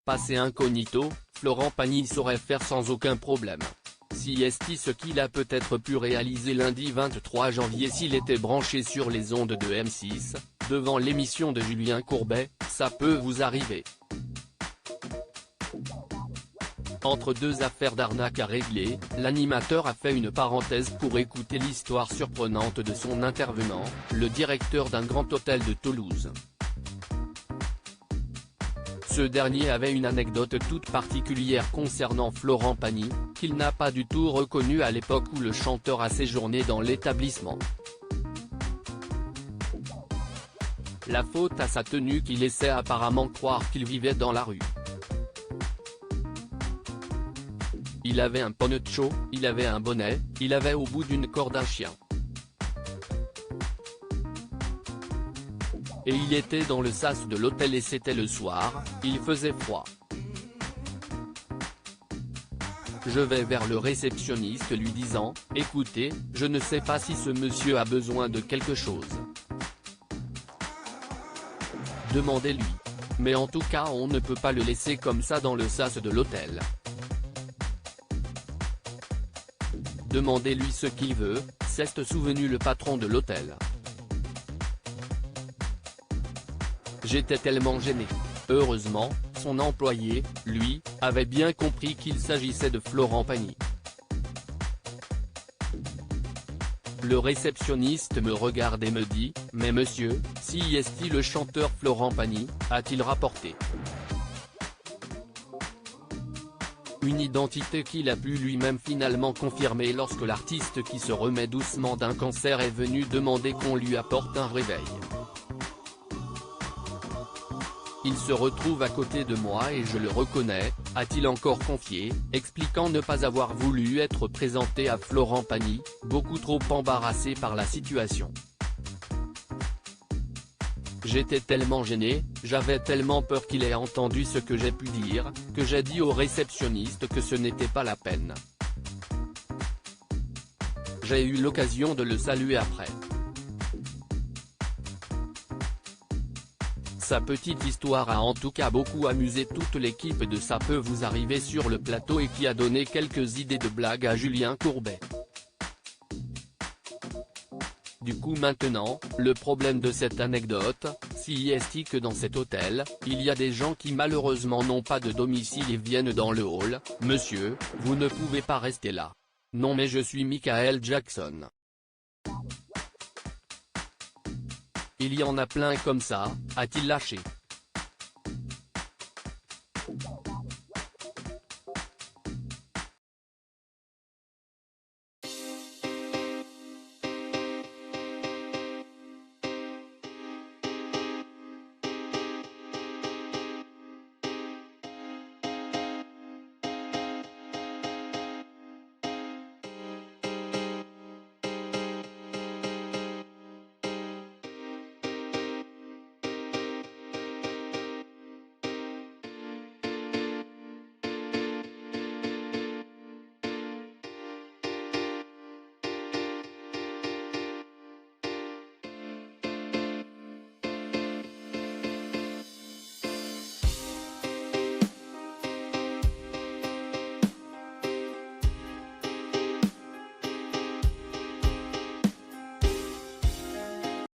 Passé incognito, Florent Pagny saurait faire sans aucun problème. Si est ce qu'il a peut-être pu réaliser lundi 23 janvier s'il était branché sur les ondes de M6, devant l'émission de Julien Courbet, ça peut vous arriver. Entre deux affaires d'arnaque à régler, l'animateur a fait une parenthèse pour écouter l'histoire surprenante de son intervenant, le directeur d'un grand hôtel de Toulouse. Ce dernier avait une anecdote toute particulière concernant Florent Pagny, qu'il n'a pas du tout reconnu à l'époque où le chanteur a séjourné dans l'établissement. La faute à sa tenue qui laissait apparemment croire qu'il vivait dans la rue. Il avait un poncho, il avait un bonnet, il avait au bout d'une corde un chien. Et il était dans le sas de l'hôtel et c'était le soir, il faisait froid. Je vais vers le réceptionniste lui disant, « Écoutez, je ne sais pas si ce monsieur a besoin de quelque chose. Demandez-lui. Mais en tout cas on ne peut pas le laisser comme ça dans le sas de l'hôtel. Demandez-lui ce qu'il veut », s'est souvenu le patron de l'hôtel. J'étais tellement gêné. Heureusement, son employé, lui, avait bien compris qu'il s'agissait de Florent Pagny. Le réceptionniste me regarde et me dit, « Mais monsieur, si est-il le chanteur Florent Pagny, a-t-il rapporté une identité qu'il a pu lui-même finalement confirmer lorsque l'artiste qui se remet doucement d'un cancer est venu demander qu'on lui apporte un réveil. Il se retrouve à côté de moi et je le reconnais, a-t-il encore confié, expliquant ne pas avoir voulu être présenté à Florent Pagny, beaucoup trop embarrassé par la situation. J'étais tellement gêné, j'avais tellement peur qu'il ait entendu ce que j'ai pu dire, que j'ai dit au réceptionniste que ce n'était pas la peine. J'ai eu l'occasion de le saluer après. Sa petite histoire a en tout cas beaucoup amusé toute l'équipe de Ça peut vous arriver sur le plateau et qui a donné quelques idées de blagues à Julien Courbet. Du coup maintenant, le problème de cette anecdote, si est que dans cet hôtel, il y a des gens qui malheureusement n'ont pas de domicile et viennent dans le hall, « Monsieur, vous ne pouvez pas rester là. » « Non mais je suis Michael Jackson. » Il y en a plein comme ça, a-t-il lâché.